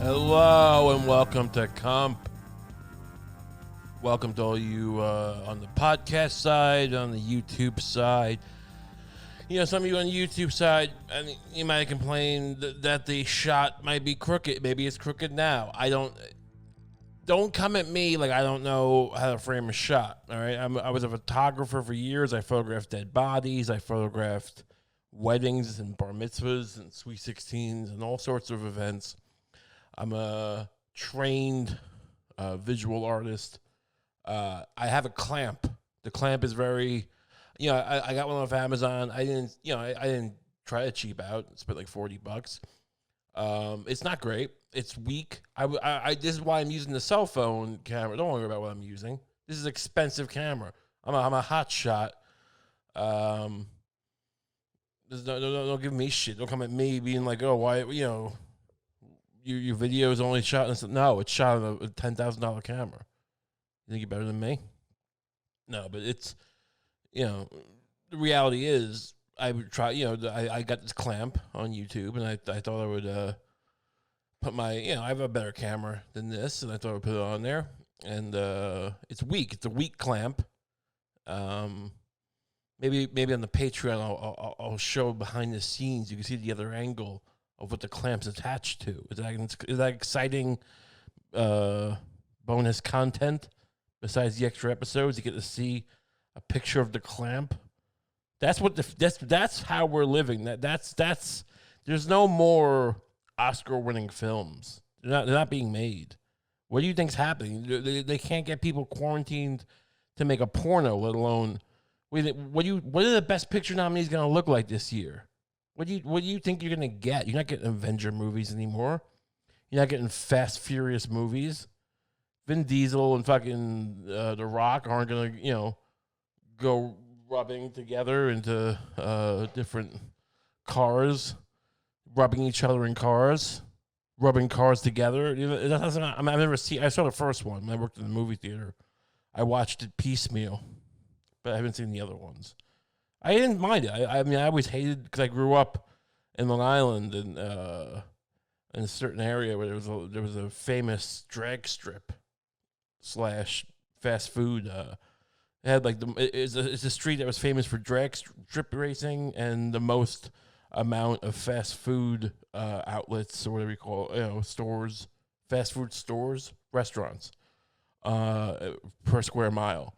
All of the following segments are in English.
Hello and welcome to Kump. Welcome to all you on the podcast side, on the YouTube side. You know, some of you on the YouTube side, I mean, you might complain that the shot might be crooked. Maybe it's crooked now. Don't come at me like I don't know how to frame a shot. All right, I was a photographer for years. I photographed dead bodies. I photographed weddings and bar mitzvahs and sweet 16s and all sorts of events. I'm a trained visual artist. I have a clamp. The clamp is very, I got one off Amazon. I didn't try to cheap out. Spent like $40. It's not great. It's weak. This is why I'm using the cell phone camera. Don't worry about what I'm using. This is an expensive camera. I'm a hot shot. Don't give me shit. Don't come at me being like, oh, why, your video is only shot in. No, it's shot on a $10,000 camera. You think you're better than me? No, but it's, the reality is I would try, I got this clamp on YouTube and I thought I would put my, I have a better camera than this and I thought I would put it on there. And it's weak. It's a weak clamp. Maybe on the Patreon I'll show behind the scenes. You can see the other angle of what the clamp's attached to. Is that exciting bonus content? Besides the extra episodes, you get to see a picture of the clamp. That's what that's how we're living. That's there's no more Oscar-winning films. They're not being made. What do you think's happening? They can't get people quarantined to make a porno, let alone what are the best picture nominees going to look like this year? What do you think you're going to get? You're not getting Avenger movies anymore. You're not getting Fast Furious movies. Vin Diesel and fucking The Rock aren't going to, go rubbing together into different cars, rubbing each other in cars, rubbing cars together. I've never seen. I saw the first one when I worked in the movie theater. I watched it piecemeal, but I haven't seen the other ones. I didn't mind it. I mean, I always hated because I grew up in Long Island and in a certain area where there was a famous drag strip / fast food. It had like it's a street that was famous for drag strip racing and the most amount of fast food outlets or whatever you call it, stores, fast food stores, restaurants per square mile.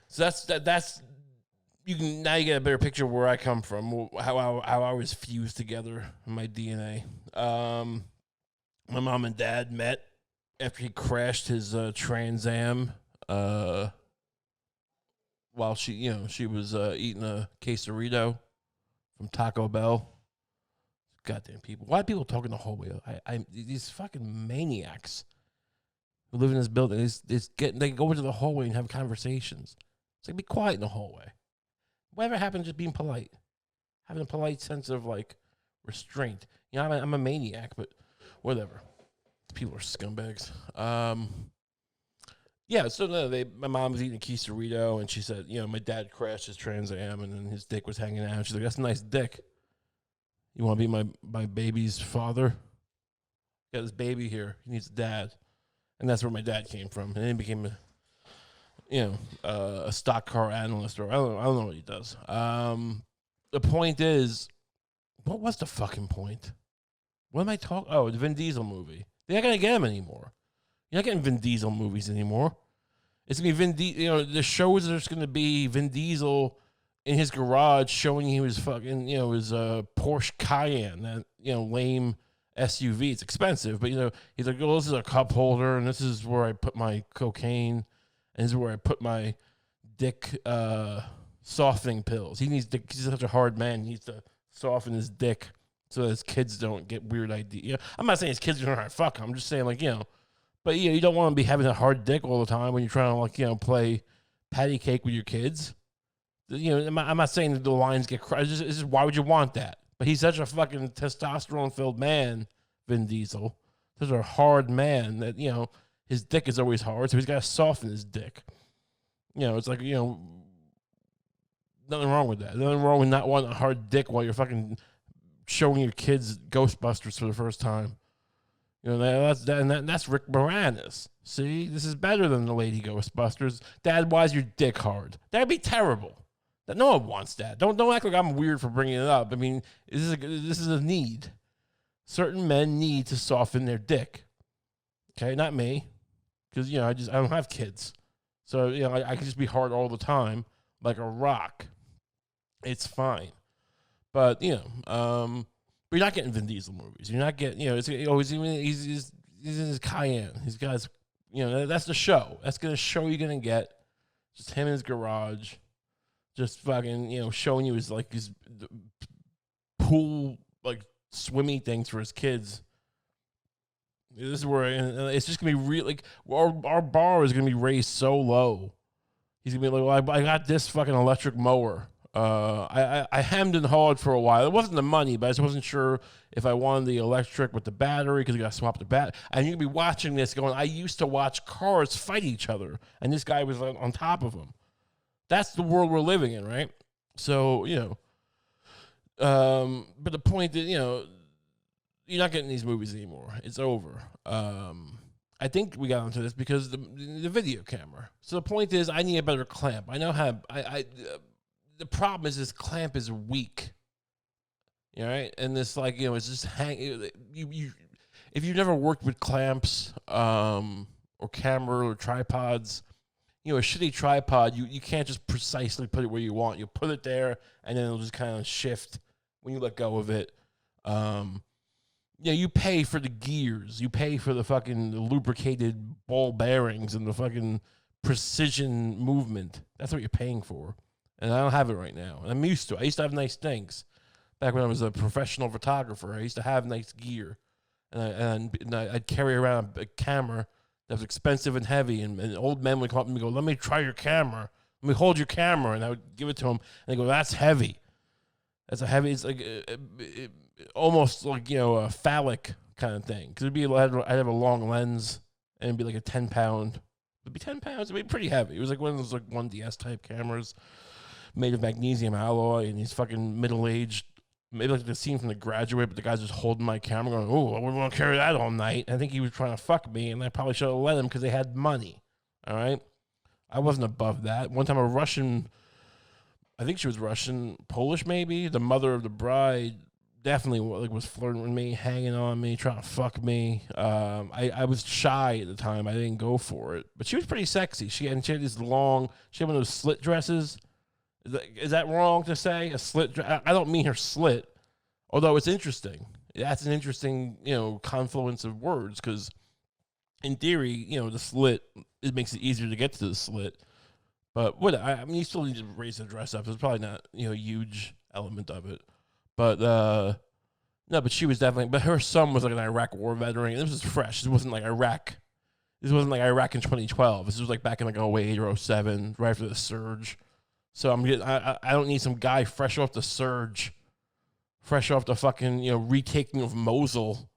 So that's you get a better picture of where I come from, how I was fused together in my DNA. My mom and dad met after he crashed his Trans Am while she was eating a quesarito from Taco Bell. Goddamn people! Why are people talking in the hallway? These fucking maniacs who live in this building. They go into the hallway and have conversations. It's like, be quiet in the hallway. Whatever happened to just being polite? Having a polite sense of, like, restraint. I'm a maniac, but whatever. People are scumbags. My mom was eating a quesarito, and she said, my dad crashed his Trans Am, and then his dick was hanging out. She's like, that's a nice dick. You want to be my baby's father? Got this baby here. He needs a dad. And that's where my dad came from. And then he became a stock car analyst, or I don't know what he does. The point is, what was the fucking point? What am I talking? Oh, the Vin Diesel movie. They're not gonna get him anymore. You're not getting Vin Diesel movies anymore. It's gonna be Vin Diesel. The shows are just gonna be Vin Diesel in his garage showing he was fucking, his Porsche Cayenne, that lame SUV. It's expensive, but he's like, oh, this is a cup holder, and this is where I put my cocaine. And this is where I put my dick softening pills. He's such a hard man. He needs to soften his dick so that his kids don't get weird ideas. I'm not saying his kids are trying to fuck him. I'm just saying, but you don't want to be having a hard dick all the time when you're trying to, play patty cake with your kids. I'm not saying that the lines get crossed. It's just, why would you want that? But he's such a fucking testosterone-filled man, Vin Diesel. Such a hard man that, his dick is always hard, so he's got to soften his dick. It's like, nothing wrong with that. Nothing wrong with not wanting a hard dick while you're fucking showing your kids Ghostbusters for the first time. You know, that's Rick Moranis. See, this is better than the Lady Ghostbusters. Dad, why is your dick hard? That'd be terrible. No one wants that. Don't act like I'm weird for bringing it up. I mean, this is a need. Certain men need to soften their dick. Okay, not me, because I don't have kids, so I can just be hard all the time like a rock. It's fine, but you're not getting Vin Diesel movies. You're not getting he's in his Cayenne. He's got his, that's the show. That's the show you're gonna get. Just him in his garage, just fucking showing you his pool swimmy things for his kids. This is where it's just gonna be real. Like our bar is gonna be raised so low. He's gonna be like, well, I got this fucking electric mower. I hemmed and hawed for a while. It wasn't the money, but I just wasn't sure if I wanted the electric with the battery because you got to swap the bat. And you'd be watching this going, I used to watch cars fight each other, and this guy was on top of them. That's the world we're living in, right? So but the point that you're not getting these movies anymore. It's over. I think we got into this because the video camera. So the point is, I need a better clamp. I know how the problem is this clamp is weak. Right? And this it's just you if you've never worked with clamps or camera or tripods, a shitty tripod, you can't just precisely put it where you want. You put it there and then it'll just kind of shift when you let go of it. You pay for the gears. You pay for the fucking lubricated ball bearings and the fucking precision movement. That's what you're paying for. And I don't have it right now. And I'm used to it. I used to have nice things. Back when I was a professional photographer, I used to have nice gear. And I'd carry around a camera that was expensive and heavy. And old men would come up to me and go, let me try your camera. Let me hold your camera. And I would give it to them. And they go, that's heavy. That's a heavy, it's like almost like, a phallic kind of thing. Because I'd have a long lens and it'd be like a 10-pound. It'd be 10 pounds. It'd be pretty heavy. It was like one of those 1DS type cameras made of magnesium alloy, and he's fucking middle-aged. Maybe like the scene from The Graduate, but the guy's just holding my camera going, oh, I wouldn't want to carry that all night. I think he was trying to fuck me, and I probably should have let him because they had money. All right? I wasn't above that. One time a Russian, I think she was Russian, Polish maybe, the mother of the bride, definitely was flirting with me, hanging on me, trying to fuck me. I was shy at the time. I didn't go for it. But she was pretty sexy. She had this long, she had one of those slit dresses. Is that wrong to say? A slit dress? I don't mean her slit, although it's interesting. That's an interesting, confluence of words because in theory, the slit, it makes it easier to get to the slit. But I mean, you still need to raise the dress up. There's probably not, a huge element of it. But no, but she was definitely. But her son was like an Iraq War veteran. This was fresh. This wasn't like Iraq. This wasn't like Iraq in 2012. This was like back in 08 or 07, right after the surge. So I don't need some guy fresh off the surge, fresh off the fucking retaking of Mosul,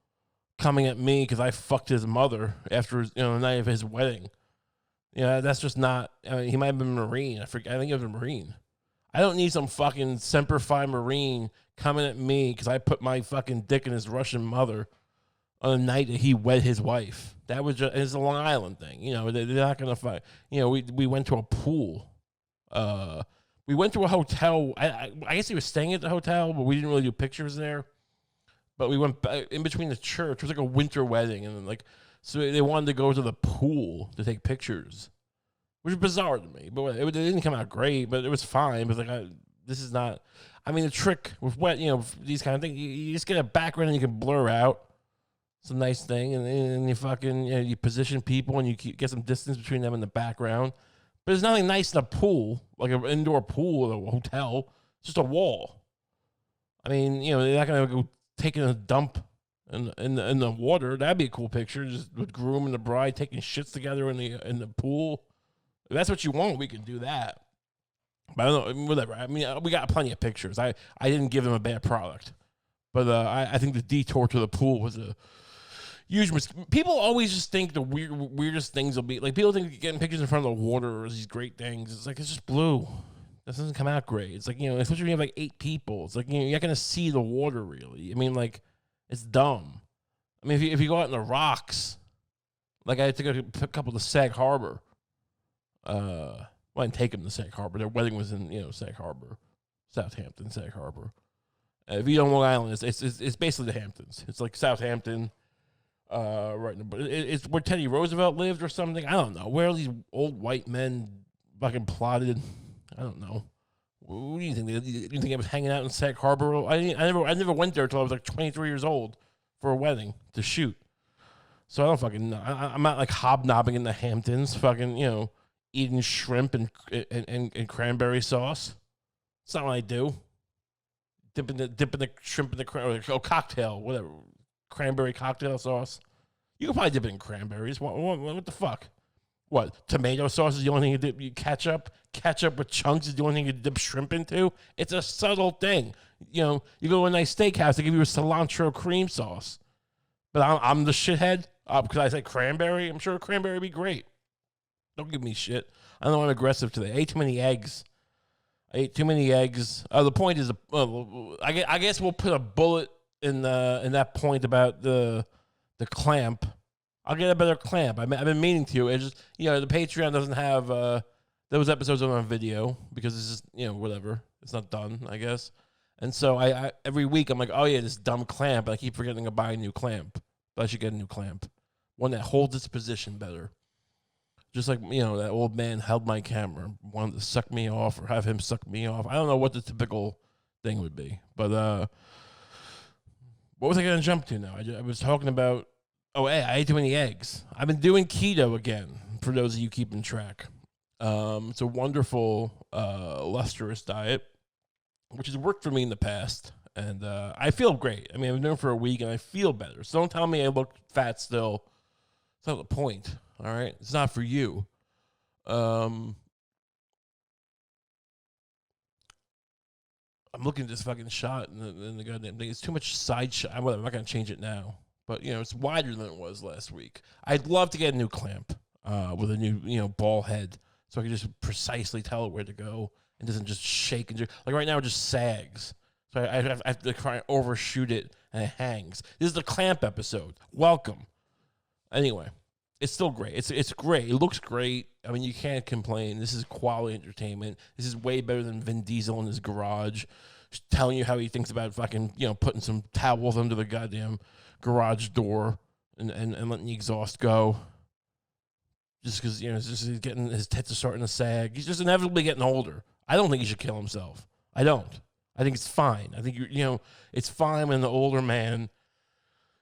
coming at me because I fucked his mother after the night of his wedding. That's just not. I mean, he might have been a Marine. I think he was a Marine. I don't need some fucking Semper Fi Marine coming at me because I put my fucking dick in his Russian mother on the night that he wed his wife. That was just, it's a Long Island thing. They're not going to fight. We went to a pool. We went to a hotel. I guess he was staying at the hotel, but we didn't really do pictures there. But we went in between the church. It was like a winter wedding. And so they wanted to go to the pool to take pictures, which is bizarre to me. But it didn't come out great, but it was fine. But this is not. I mean, the trick with these kind of things, you just get a background and you can blur out. It's a nice thing, and you fucking you position people and you get some distance between them and the background. But there's nothing nice in a pool, like an indoor pool at a hotel. It's just a wall. I mean, they're not gonna go taking a dump in the water. That'd be a cool picture, just with groom and the bride taking shits together in the pool. If that's what you want, we can do that. But I don't know, whatever. I mean, we got plenty of pictures. I didn't give them a bad product, but I think the detour to the pool was a huge mistake. People always just think the weirdest things will be like people think getting pictures in front of the water is these great things. It's like it's just blue. This doesn't come out great. It's like especially when you have like 8 people. It's like you're not gonna see the water really. I mean, like it's dumb. I mean, if you go out in the rocks, like I took a couple to Sag Harbor. Well, I didn't take them to Sag Harbor. Their wedding was in Sag Harbor, Southampton, Sag Harbor. If you don't know Long Island, it's basically the Hamptons. It's like Southampton, right? It's where Teddy Roosevelt lived or something. I don't know. Where are these old white men fucking plotted? I don't know. What do you think? Do you think I was hanging out in Sag Harbor? I never went there until I was like 23 years old for a wedding to shoot. So I don't fucking know. I'm not like hobnobbing in the Hamptons, fucking, eating shrimp and cranberry sauce. It's not what I do. Dipping the shrimp in the cocktail, whatever. Cranberry cocktail sauce. You can probably dip it in cranberries. What the fuck? What? Tomato sauce is the only thing you dip. Ketchup with chunks is the only thing you dip shrimp into. It's a subtle thing. You go to a nice steakhouse, they give you a cilantro cream sauce. But I'm the shithead because I said cranberry. I'm sure cranberry would be great. Don't give me shit. I know I'm aggressive today. I ate too many eggs. The point is, I guess we'll put a bullet in that point about the clamp. I'll get a better clamp. I've been meaning to. It's just the Patreon doesn't have those episodes on video because it's just whatever. It's not done, I guess. And so I every week I'm like, oh yeah, this dumb clamp. And I keep forgetting to buy a new clamp, but I should get a new clamp, one that holds its position better. Just like that old man held my camera, wanted to suck me off or have him suck me off. I don't know what the typical thing would be, but what was I going to jump to now? I was talking about. Oh, hey, I ate too many eggs. I've been doing keto again. For those of you keeping track, it's a wonderful, lustrous diet, which has worked for me in the past, and I feel great. I mean, I've been doing it for a week, and I feel better. So don't tell me I look fat still. It's not the point. All right, it's not for you. I'm looking at this fucking shot and the goddamn thing. It's too much side shot. I'm not gonna change it now, but it's wider than it was last week. I'd love to get a new clamp with a new ball head, so I can just precisely tell it where to go and doesn't just shake and like right now it just sags. So I have to try and overshoot it and it hangs. This is the clamp episode. Welcome. Anyway. It's still great. It's great. It looks great. I mean, you can't complain. This is quality entertainment. This is way better than Vin Diesel in his garage, just telling you how he thinks about fucking, putting some towels under the goddamn garage door and letting the exhaust go. Just because, he's getting his tits are starting to sag. He's just inevitably getting older. I don't think he should kill himself. I don't. I think it's fine. I think it's fine when the older man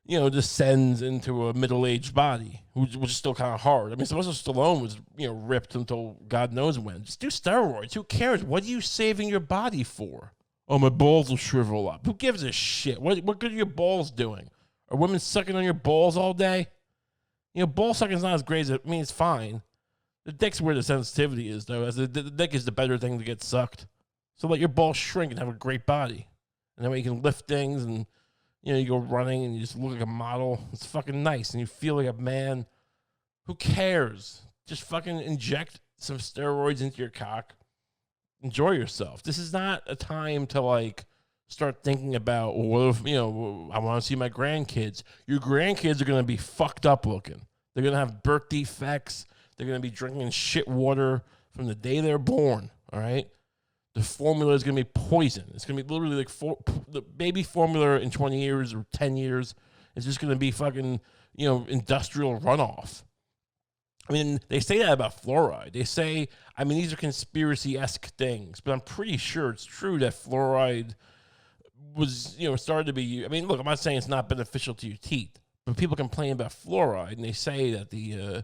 descends into a middle-aged body, which is still kind of hard. I mean, Sylvester Stallone was, ripped until God knows when. Just do steroids. Who cares? What are you saving your body for? Oh, my balls will shrivel up. Who gives a shit? What good are your balls doing? Are women sucking on your balls all day? Ball sucking is not as great as it. I mean, it's fine. The dick's where the sensitivity is, though. As the dick is the better thing to get sucked. So let your balls shrink and have a great body. And that way you can lift things and you go running and you just look like a model. It's fucking nice. And you feel like a man. Who cares? Just fucking inject some steroids into your cock. Enjoy yourself. This is not a time to, start thinking about, well, what if, I want to see my grandkids. Your grandkids are going to be fucked up looking. They're going to have birth defects. They're going to be drinking shit water from the day they're born, all right? The formula is going to be poison. It's going to be literally the baby formula in 20 years or 10 years is just going to be fucking, industrial runoff. I mean, they say that about fluoride. They say, these are conspiracy-esque things, but I'm pretty sure it's true that fluoride was, started to be, look, I'm not saying it's not beneficial to your teeth, but people complain about fluoride, and they say that the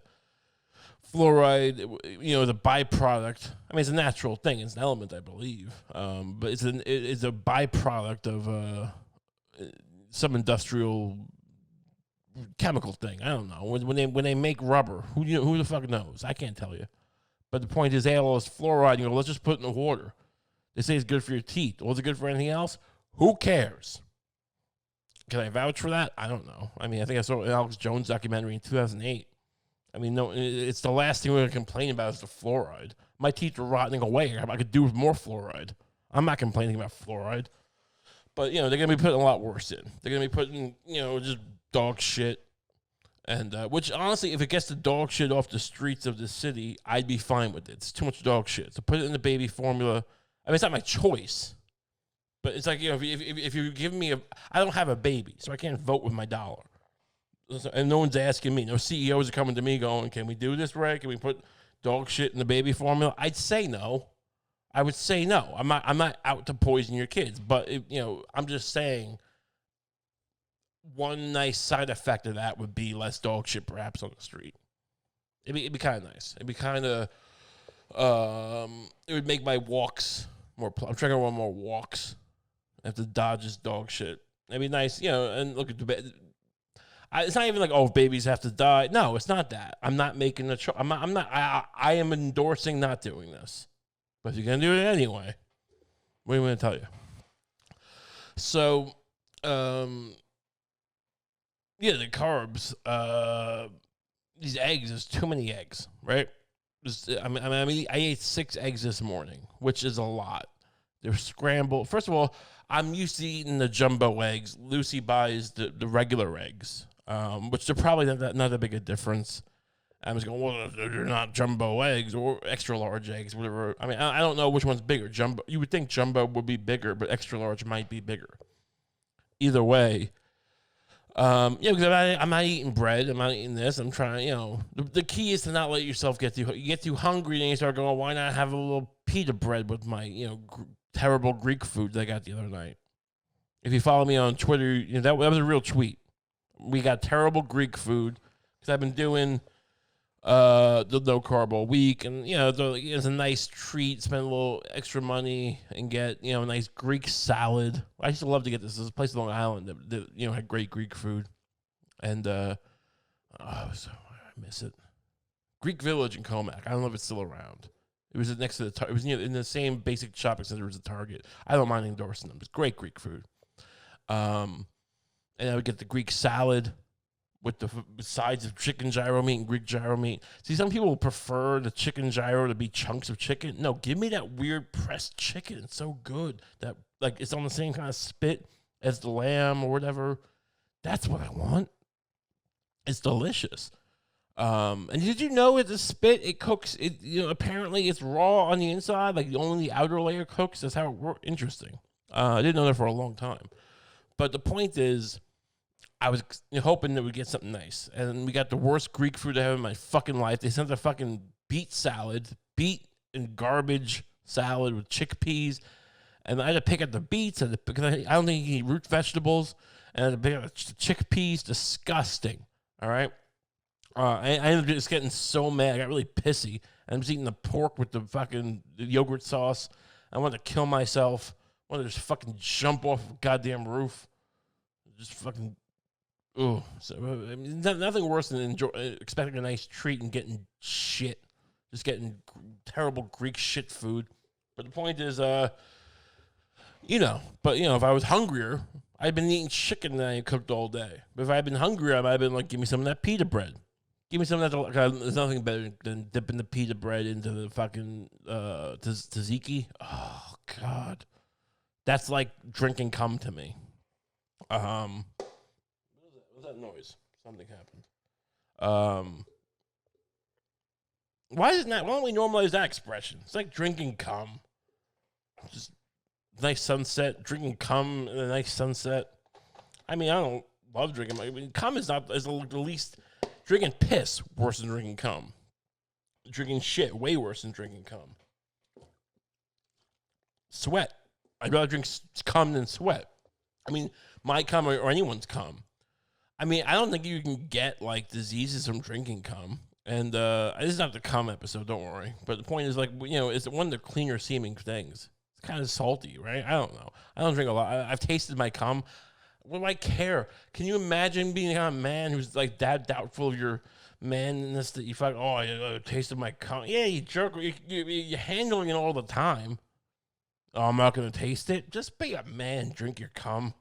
fluoride, the byproduct. It's a natural thing. It's an element, I believe, but it's a byproduct of some industrial chemical thing. I don't know. When they make rubber, who the fuck knows? I can't tell you. But the point is, they have all this fluoride. Let's just put it in the water. They say it's good for your teeth. Was it good for anything else? Who cares? Can I vouch for that? I don't know. I think I saw an Alex Jones documentary in 2008. No, it's the last thing we're going to complain about is the fluoride. My teeth are rotting away. I could do with more fluoride. I'm not complaining about fluoride. But, they're going to be putting a lot worse in. They're going to be putting, just dog shit. And which, honestly, if it gets the dog shit off the streets of the city, I'd be fine with it. It's too much dog shit. So put it in the baby formula. I mean, it's not my choice. But it's like, if you give me I don't have a baby, so I can't vote with my dollar. And no one's asking me. No CEOs are coming to me going, can we do this right? Can we put dog shit in the baby formula? I'd say no. I would say no. I'm not out to poison your kids. But, I'm just saying one nice side effect of that would be less dog shit perhaps on the street. It'd be kind of nice. It'd be kind of, it would make my walks more, I'm trying to run more walks. I have to dodge this dog shit. It'd be nice, and look at the bed. It's not even like, if babies have to die. No, it's not that. I'm not making a choice. I am endorsing not doing this. But if you're going to do it anyway, what am I going to tell you? So, the carbs, these eggs, there's too many eggs, right? I ate 6 eggs this morning, which is a lot. They're scrambled. First of all, I'm used to eating the jumbo eggs. Lucy buys the regular eggs, which they're probably not that big a difference. I was going, well, they're not jumbo eggs or extra large eggs, whatever. I mean, I don't know which one's bigger. Jumbo, you would think jumbo would be bigger, but extra large might be bigger. Either way, because I'm not eating bread. I'm not eating this. I'm trying, the key is to not let yourself get too hungry, and you start going, why not have a little pita bread with my, terrible Greek food that I got the other night. If you follow me on Twitter, that was a real tweet. We got terrible Greek food because I've been doing the no carb all week, and it's a nice treat. Spend a little extra money and get a nice Greek salad. I used to love to get this. There's a place on Long Island that had great Greek food, and I miss it. Greek Village in Comac. I don't know if it's still around. It was next to it was in the same basic shopping center as the Target. I don't mind endorsing them. It's great Greek food. And I would get the Greek salad with the sides of chicken gyro meat and Greek gyro meat. See, some people prefer the chicken gyro to be chunks of chicken. No, give me that weird pressed chicken. It's so good. That it's on the same kind of spit as the lamb or whatever. That's what I want. It's delicious. And did you know with the spit, it cooks, apparently it's raw on the inside, like only the outer layer cooks. That's how it works. Interesting. I didn't know that for a long time. But the point is, I was hoping that we'd get something nice. And we got the worst Greek food I have in my fucking life. They sent a fucking beet and garbage salad with chickpeas. And I had to pick up the beets, because I don't think you can eat root vegetables. And I had to pick up the chickpeas. Disgusting. All right? I ended up just getting so mad. I got really pissy. And I was eating the pork with the fucking yogurt sauce. I wanted to kill myself. I wanted to just fucking jump off a goddamn roof. Just fucking, so nothing worse than expecting a nice treat and getting shit. Just getting terrible Greek shit food. But the point is, if I was hungrier, I'd been eating chicken that I cooked all day. But if I'd been hungrier, I might have been like, give me some of that pita bread. Give me some of that. There's nothing better than dipping the pita bread into the fucking tzatziki. Oh, God. That's like drinking cum to me. What was that noise? Something happened. Why don't we normalize that expression? It's like drinking cum. Just nice sunset, drinking cum in a nice sunset. I mean, I don't love drinking. I mean, cum is the least. Drinking piss worse than drinking cum. Drinking shit way worse than drinking cum. Sweat. I'd rather drink cum than sweat. I mean, my cum or anyone's cum. I mean, I don't think you can get like diseases from drinking cum. And this is not the cum episode, don't worry. But the point is, it's one of the cleaner seeming things. It's kind of salty, right? I don't know. I don't drink a lot. I've tasted my cum. What do I care? Can you imagine being a kind of man who's like that doubtful of your manness that you fuck? Oh, I tasted my cum. Yeah, you jerk. You're handling it all the time. Oh, I'm not gonna taste it. Just be a man. Drink your cum.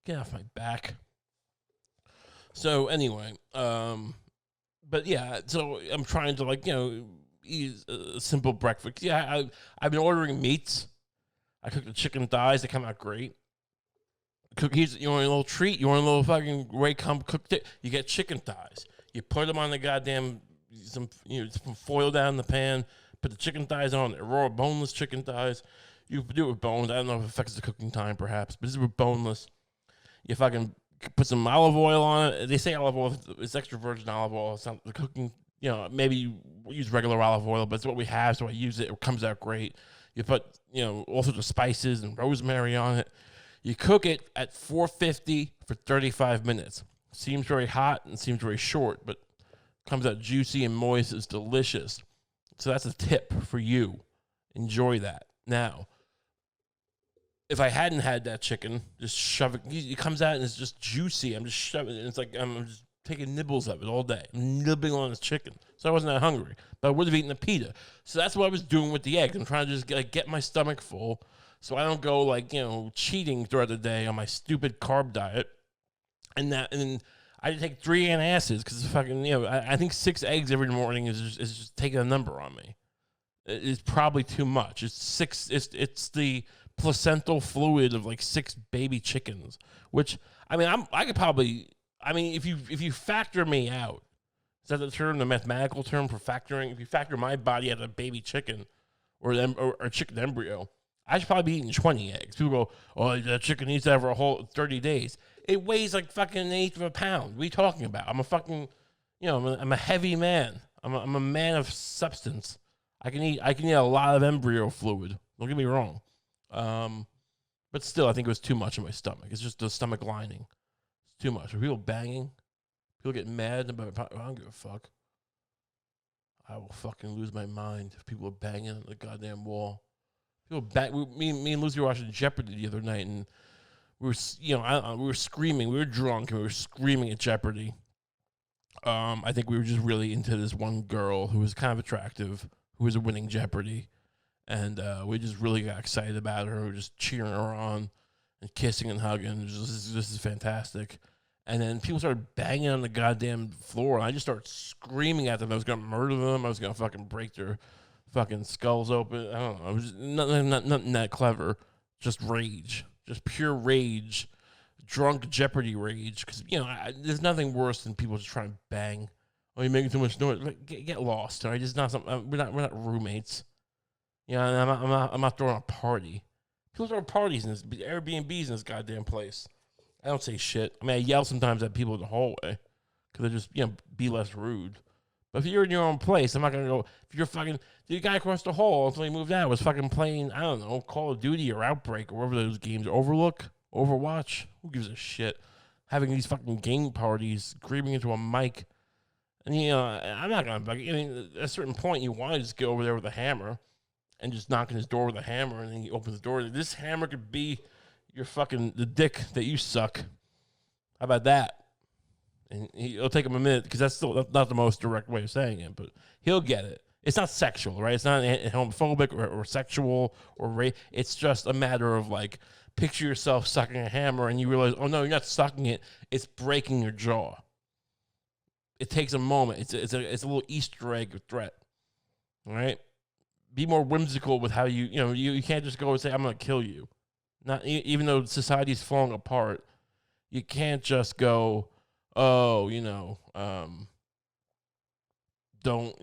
Get off my back. So anyway, but yeah. So I'm trying to eat a simple breakfast. Yeah, I've been ordering meats. I cook the chicken thighs. They come out great. cookies. You want a little treat? You want a little fucking Ray Kump cooked it? You get chicken thighs. You put them on the goddamn some foil down in the pan. Put the chicken thighs on it, raw boneless chicken thighs. You do it with bones. I don't know if it affects the cooking time, perhaps, but this is with boneless. You fucking put some olive oil on it. They say olive oil, it's extra virgin olive oil. It's not the cooking, maybe you use regular olive oil, but it's what we have, so I use it. It comes out great. You put, all sorts of spices and rosemary on it. You cook it at 450 for 35 minutes. Seems very hot and seems very short, but comes out juicy and moist. It's delicious. So that's a tip for you. Enjoy that. Now, if I hadn't had that chicken, just shove it. It comes out and it's just juicy. I'm just shoving it. It's like I'm just taking nibbles of it all day. I'm nibbling on this chicken. So I wasn't that hungry. But I would have eaten the pita. So that's what I was doing with the eggs. I'm trying to just get my stomach full so I don't go cheating throughout the day on my stupid carb diet. And then I take 3 antacids because it's fucking, I think 6 eggs every morning is just taking a number on me. It's probably too much. It's the placental fluid of like 6 baby chickens, which if you factor me out, is that the term, the mathematical term for factoring? If you factor my body as a baby chicken or a chicken embryo, I should probably be eating 20 eggs. People go, oh, that chicken needs that for a whole 30 days. It weighs like fucking 1/8 of a pound. What are you talking about? I'm a fucking, I'm a heavy man. I'm a man of substance. I can eat a lot of embryo fluid. Don't get me wrong. But still, I think it was too much in my stomach. It's just the stomach lining. It's too much. Are people banging? People get mad about it. I don't give a fuck. I will fucking lose my mind if people are banging on the goddamn wall. People bang. Me and Lucy were watching Jeopardy the other night, and we were screaming. We were drunk, and we were screaming at Jeopardy. I think we were just really into this one girl who was kind of attractive, who was winning Jeopardy. And we just really got excited about her. We were just cheering her on and kissing and hugging. This is fantastic. And then people started banging on the goddamn floor. And I just started screaming at them. I was going to murder them. I was going to fucking break their fucking skulls open. I don't know. It was just nothing that clever. Just rage. Just pure rage. Drunk Jeopardy rage. Because, there's nothing worse than people just trying to bang. Oh, you're making too much noise. Get lost. All right? It's not something. We're not roommates. I'm not throwing a party. People throw parties in this Airbnbs in this goddamn place. I don't say shit. I yell sometimes at people in the hallway because they just, be less rude. But if you're in your own place, I'm not gonna go. If you're fucking the guy across the hall until he moved out was fucking playing, I don't know, Call of Duty or Outbreak or whatever those games, Overlook, Overwatch. Who gives a shit? Having these fucking game parties, screaming into a mic, and I'm not gonna. At a certain point, you want to just go over there with a hammer. And just knock on his door with a hammer, and then he opens the door. This hammer could be the dick that you suck. How about that? And it'll take him a minute, because that's not the most direct way of saying it, but he'll get it. It's not sexual, right? It's not homophobic or sexual or rape. It's just a matter of, picture yourself sucking a hammer, and you realize, oh, no, you're not sucking it. It's breaking your jaw. It takes a moment. It's a little Easter egg threat, all right? Be more whimsical with how you can't just go and say, I'm going to kill you. Not even though society's falling apart, you can't just go, oh, don't,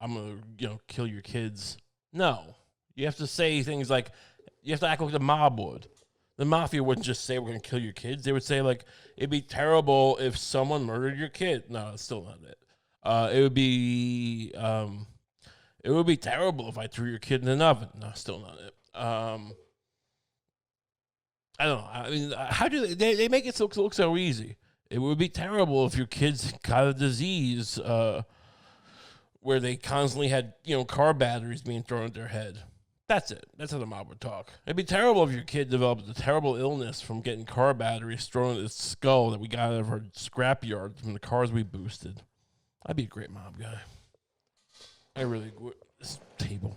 I'm going to, kill your kids. No. You have to say things like, you have to act like the mob would. The mafia wouldn't just say, we're going to kill your kids. They would say, it'd be terrible if someone murdered your kid. No, it's still not it. It would be terrible if I threw your kid in an oven. No, still not it. I don't know. How do they make it look so easy? It would be terrible if your kids got a disease where they constantly had, car batteries being thrown at their head. That's it. That's how the mob would talk. It'd be terrible if your kid developed a terrible illness from getting car batteries thrown at his skull that we got out of our scrapyard from the cars we boosted. I'd be a great mob guy. I really would. This table.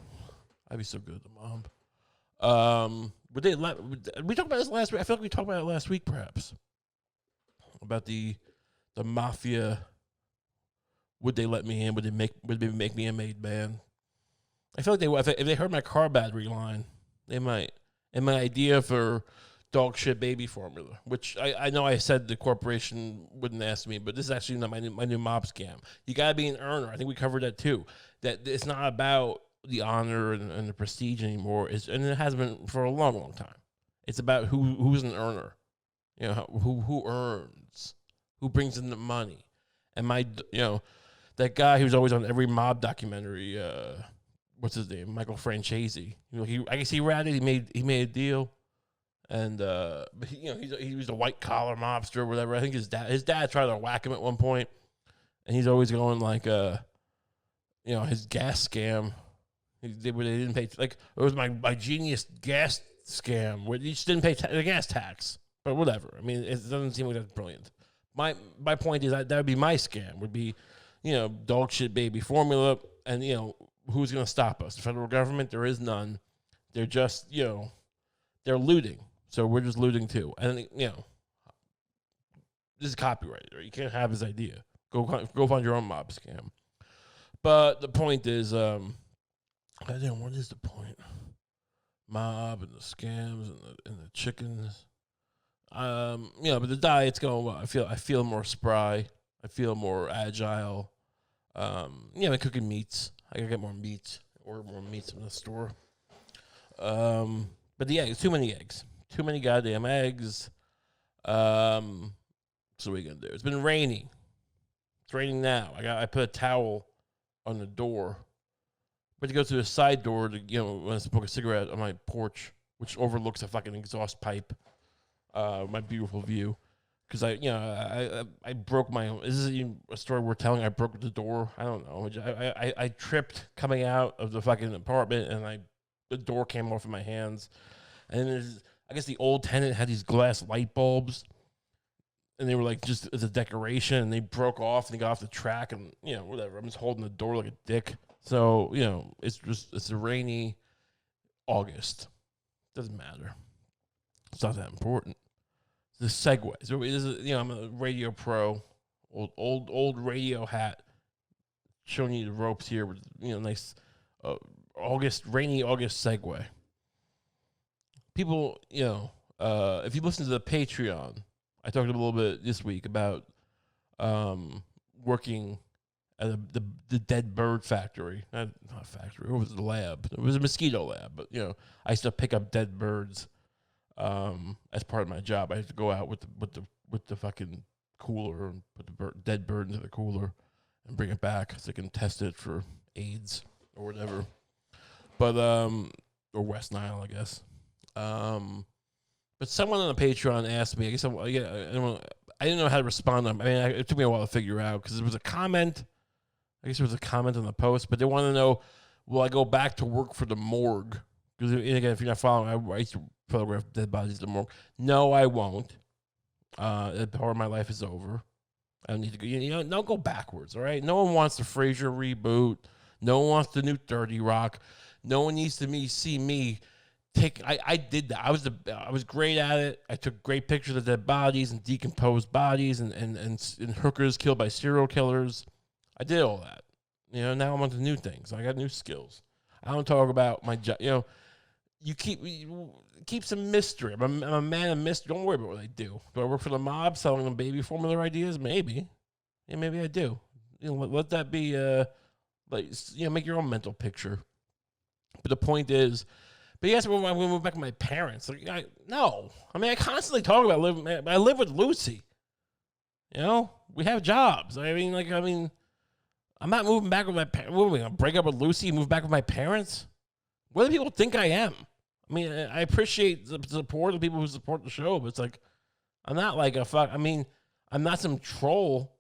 I'd be so good at the mob. We talked about this last week. I feel like we talked about it last week, perhaps. About the mafia. Would they let me in? Would they make me a made man? I feel like they would. If they heard my car battery line, they might. And my idea for dog shit baby formula, which I know I said the corporation wouldn't ask me, but this is actually not my new mob scam. You got to be an earner. I think we covered that too. That it's not about the honor and the prestige anymore. And it has been for a long, long time. It's about who's an earner. You know, who earns, who brings in the money. And that guy who's always on every mob documentary, what's his name? Michael Francesi. I guess he ratted. He made a deal. And but he was a white collar mobster or whatever. I think his dad tried to whack him at one point, and he's always going like his gas scam. They didn't pay, like, it was my genius gas scam where you just didn't pay the gas tax, but whatever. I mean, it doesn't seem like that's brilliant. My point is that would be my scam. Would be dog shit baby formula, and who's going to stop us? The federal government? There is none. They're just they're looting. So we're just looting too. And this is copyrighted. Right? You can't have his idea. Go find your own mob scam. But the point is, what is the point? Mob and the scams and the chickens. But the diet's going well. I feel more spry. I feel more agile. I'm cooking meats. I gotta get more meats. Order more meats from the store. But the eggs, too many eggs. Too many goddamn eggs. So what are you gonna do? It's been raining. It's raining now. I put a towel on the door, but to go to the side door to when I smoke a cigarette on my porch, which overlooks a fucking exhaust pipe. My beautiful view, because I broke my own. Is this even a story worth telling? I broke the door. I don't know. I tripped coming out of the fucking apartment, and the door came off of my hands, and I guess the old tenant had these glass light bulbs, and they were like just as a decoration, and they broke off and they got off the track, and whatever. I'm just holding the door like a dick. So it's a rainy August. Doesn't matter. It's not that important. The segue. So this is, I'm a radio pro, old radio hat, showing you the ropes here with nice rainy August segue. People, if you listen to the Patreon, I talked a little bit this week about working at the dead bird factory. Not a factory. It was a lab. It was a mosquito lab. But I used to pick up dead birds as part of my job. I had to go out with the fucking cooler and put the dead bird into the cooler and bring it back so they can test it for AIDS or whatever. But or West Nile, I guess. But someone on the Patreon asked me. I guess I didn't know how to respond. I mean, it took me a while to figure out because there was a comment. I guess there was a comment on the post, but they want to know, will I go back to work for the morgue? Because again, if you're not following, I used to photograph dead bodies at the morgue. No, I won't. That part of my life is over. I don't need to go. Don't go backwards. All right. No one wants the Frasier reboot. No one wants the new 30 Rock. No one needs to see me. I did that. I was great at it. I took great pictures of dead bodies and decomposed bodies and hookers killed by serial killers. I did all that. Now I'm on to new things. I got new skills. I don't talk about my job. You keep some mystery. I'm a man of mystery. Don't worry about what I do. Do I work for the mob selling them baby formula ideas? Maybe. Yeah, maybe I do. Let that be make your own mental picture. But the point is, but yes, I'm going to move back with my parents. No. I mean, I constantly talk about living. I live with Lucy. We have jobs. I'm not moving back with my parents. What are we going to break up with Lucy and move back with my parents? What do people think I am? I mean, I appreciate the support of people who support the show, but it's like, I'm not like a fuck. I mean, I'm not some troll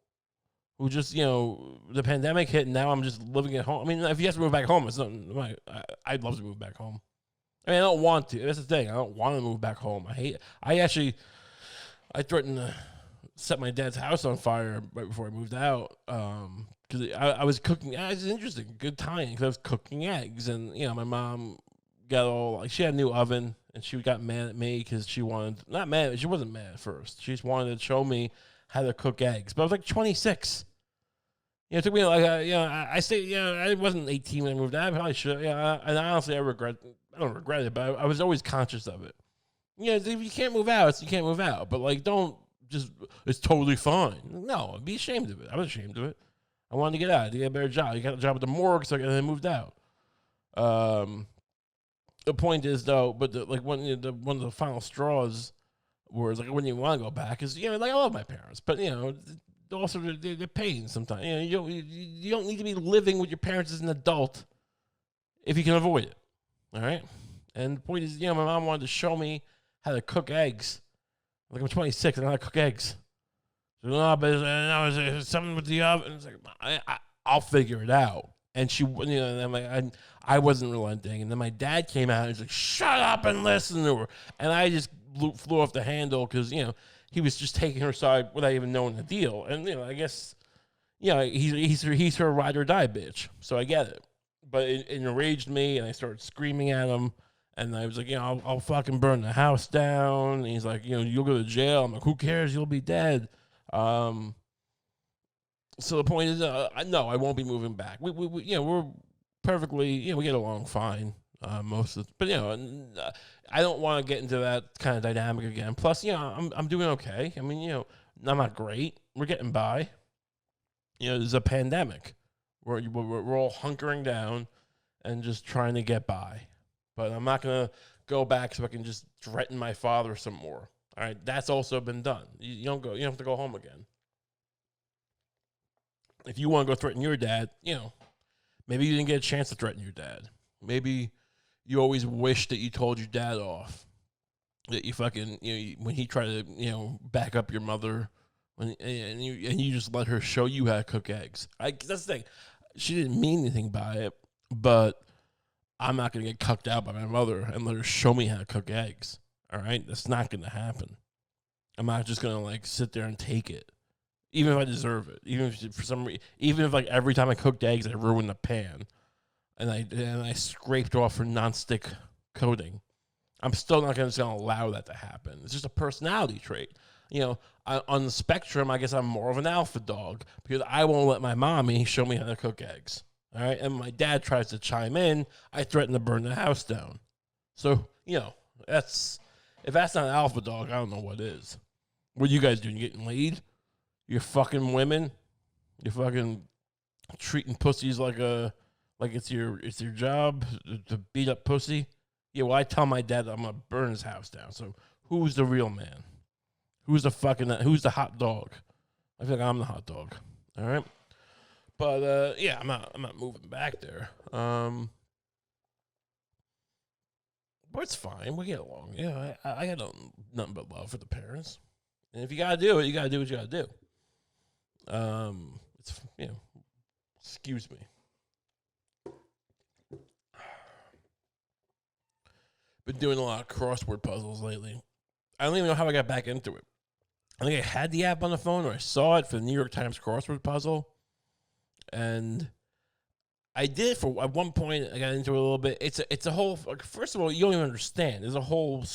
who just, the pandemic hit and now I'm just living at home. I mean, if you have to move back home, it's not, I'd love to move back home. I mean, I don't want to. That's the thing. I don't want to move back home. I threatened to set my dad's house on fire right before I moved out. Because I was cooking. It was interesting. Good timing. Because I was cooking eggs. And, my mom got she had a new oven. And she got mad at me because she wasn't mad at first. She just wanted to show me how to cook eggs. But I was like 26. It took me I say, I wasn't 18 when I moved out. I probably should. And honestly, I don't regret it, but I was always conscious of it. If you can't move out, you can't move out. But like, don't just, it's totally fine. No, be ashamed of it. I was ashamed of it. I wanted to get out. You get a better job. You got a job at the morgue, so I moved out. The point is though, but one of the final straws was like, I wouldn't even want to go back, is like, I love my parents, but also they're pain sometimes. You don't need to be living with your parents as an adult if you can avoid it. All right. And the point is, my mom wanted to show me how to cook eggs. Like, I'm 26 and I know how to cook eggs. So, no, but it's something with the oven. It's like, I'll figure it out. And she, and I'm like, I wasn't relenting. And then my dad came out and he's like, shut up and listen to her. And I just flew off the handle because, he was just taking her side without even knowing the deal. And, I guess, he's her ride or die bitch. So I get it. But it enraged me, and I started screaming at him. And I was like, I'll fucking burn the house down. And he's like, you'll go to jail. I'm like, who cares? You'll be dead. So the point is, no, I won't be moving back. We're perfectly, we get along fine, most of, but I don't want to get into that kind of dynamic again. Plus, I'm doing okay. I mean, I'm not great. We're getting by. There's a pandemic. We're all hunkering down and just trying to get by. But I'm not going to go back so I can just threaten my father some more. All right, that's also been done. You don't have to go home again. If you want to go threaten your dad, maybe you didn't get a chance to threaten your dad. Maybe you always wish that you told your dad off. That you fucking, when he tried to, back up your mother, and you just let her show you how to cook eggs. That's the thing. She didn't mean anything by it, but I'm not going to get cucked out by my mother and let her show me how to cook eggs. All right? That's not going to happen. I'm not just going to, like, sit there and take it. Even if I deserve it. Even if for some reason, even if, like, every time I cooked eggs, I ruined the pan. And I scraped off her nonstick coating. I'm still not going to allow that to happen. It's just a personality trait. On the spectrum, I guess I'm more of an alpha dog because I won't let my mommy show me how to cook eggs. All right, and my dad tries to chime in. I threaten to burn the house down. So if that's not an alpha dog, I don't know what is. What are you guys doing? You getting laid? You're fucking women. You're fucking treating pussies like it's your job to beat up pussy. Yeah, well, I tell my dad that I'm gonna burn his house down. So who's the real man? Who's the hot dog? I feel like I'm the hot dog. All right. But I'm not moving back there. But it's fine. We get along. I got nothing but love for the parents. And if you gotta do it, you gotta do what you gotta do. It's excuse me. Been doing a lot of crossword puzzles lately. I don't even know how I got back into it. I think I had the app on the phone, or I saw it for the New York Times crossword puzzle. And I did at one point. I got into it a little bit. It's a whole. First of all, you don't even understand. There's a whole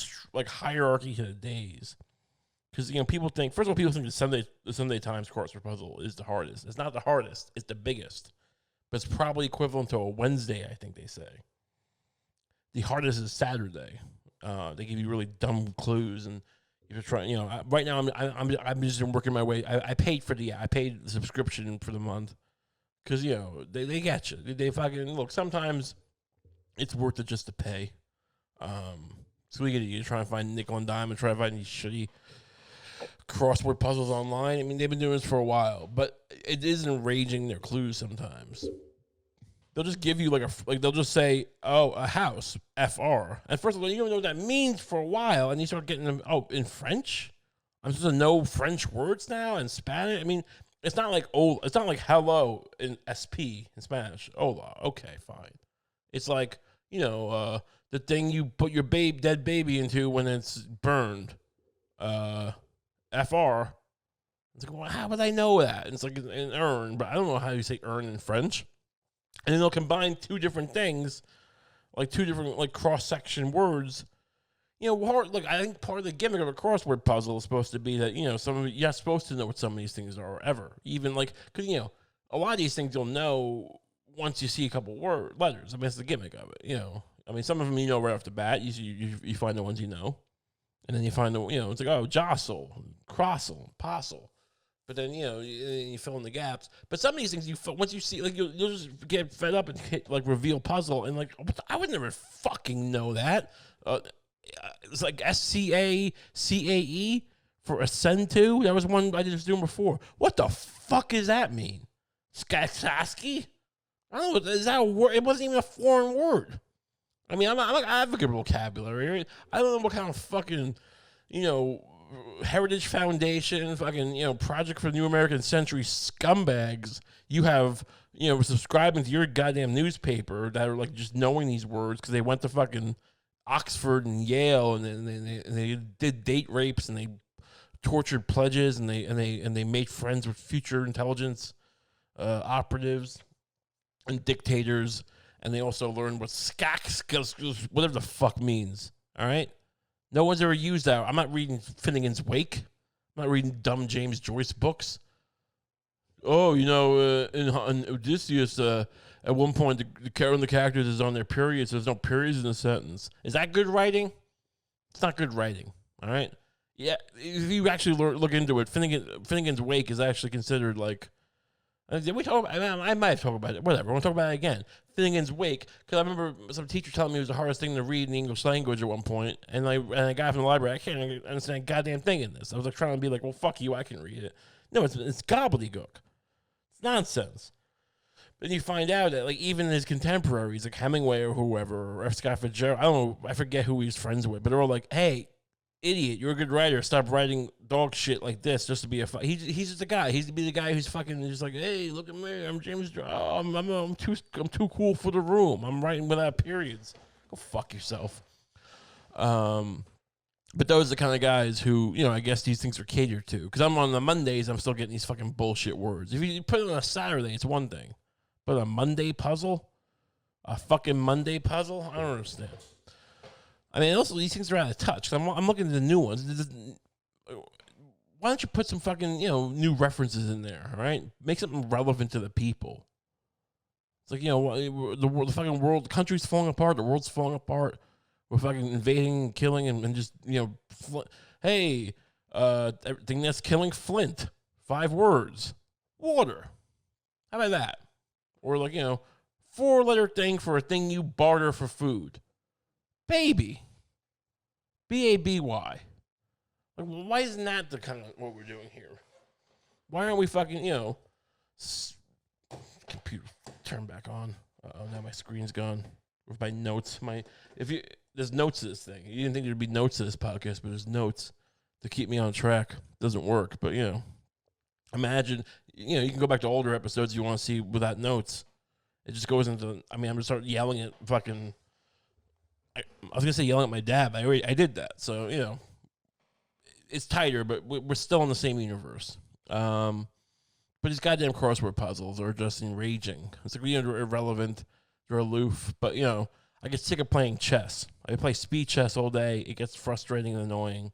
hierarchy to the days, because people think. First of all, people think the Sunday Times crossword puzzle is the hardest. It's not the hardest. It's the biggest, but it's probably equivalent to a Wednesday. I think they say. The hardest is Saturday. They give you really dumb clues, and if you're trying, right now I'm just working my way. I paid the subscription for the month. Because, they get you. They fucking, look, sometimes it's worth it just to pay. So you try to find nickel and dime and try to find these shitty crossword puzzles online. I mean, they've been doing this for a while, but it is enraging, their clues sometimes. They'll just give you they'll just say, a house, FR. And first of all, you don't know what that means for a while, and you start getting them, in French? I'm supposed to know French words now and Spanish? I mean, it's not like it's not like hello in SP in Spanish. Hola. Okay, fine. It's like, the thing you put your dead baby into when it's burned. FR. It's like, well, how would I know that? And it's like an urn, but I don't know how you say urn in French. And then they'll combine two different things, like two different cross-section words. I think part of the gimmick of a crossword puzzle is supposed to be that, you're not supposed to know what some of these things are ever. Even because, a lot of these things you'll know once you see a couple letters. I mean, it's the gimmick of it, I mean, some of them right off the bat. You find the ones you know. And then you find the, it's like, oh, jostle, crossle, postle. But then, you fill in the gaps. But some of these things, once you see, like, you'll just get fed up and hit, like, reveal puzzle. And, like, I would never fucking know that. It's like SCACAE for ascend to. That was one I was doing before. What the fuck does that mean? Skasaski? I don't know. Is that a word? It wasn't even a foreign word. I mean, I have a good vocabulary. Right? I don't know what kind of fucking, Heritage Foundation, fucking, Project for the New American Century scumbags you have, subscribing to your goddamn newspaper that are, like, just knowing these words because they went to fucking Oxford and Yale and they did date rapes and they tortured pledges and they made friends with future intelligence operatives and dictators, and they also learned what whatever the fuck means. All right, no one's ever used that. I'm not reading Finnegan's Wake. I'm not reading dumb James Joyce books. Oh, in Odysseus, at one point the characters is on their periods. So there's no periods in the sentence. Is that good writing? It's not good writing. All right. Yeah, if you actually look into it, Finnegan's Wake is actually considered like. Did we talk? I might have talked about it. Whatever. I want to talk about it again. Finnegan's Wake, because I remember some teacher telling me it was the hardest thing to read in the English language at one point, and I got from the library. I can't understand a goddamn thing in this. I was like trying to be like, well, fuck you, I can read it. No, it's gobbledygook. It's nonsense. Then you find out that, like, even his contemporaries, like Hemingway or whoever, or F. Scott Fitzgerald, I don't know, I forget who he was friends with, but they're all like, hey, idiot, you're a good writer. Stop writing dog shit like this just to be he's just a guy. He's to be the guy who's fucking just like, hey, look at me, I'm James. Oh, I'm too cool for the room. I'm writing without periods. Go fuck yourself. But those are the kind of guys who, I guess these things are catered to. Because I'm on the Mondays, I'm still getting these fucking bullshit words. If you put it on a Saturday, it's one thing. But a Monday puzzle, a fucking Monday puzzle, I don't understand. I mean, also, these things are out of touch. I'm looking at the new ones. Why don't you put some fucking, new references in there, all right? Make something relevant to the people. It's like, the fucking world, the country's falling apart, the world's falling apart. We're fucking invading and killing and just, hey, everything that's killing Flint. 5 words. Water. How about that? Or like, 4-letter thing for a thing you barter for food. Baby. Baby. Like, why isn't that the kind of what we're doing here? Why aren't we fucking, computer turn back on? Uh-oh, now my screen's gone. With my notes. There's notes to this thing. You didn't think there'd be notes to this podcast, but there's notes to keep me on track. Doesn't work, but, imagine, you can go back to older episodes you want to see without notes. It just goes into, I'm going to start yelling at fucking... I was gonna say yelling at my dad, but I did that. So it's tighter, but we're still in the same universe. But these goddamn crossword puzzles are just enraging. It's like they're irrelevant, they're aloof. But I get sick of playing chess. I play speed chess all day. It gets frustrating and annoying.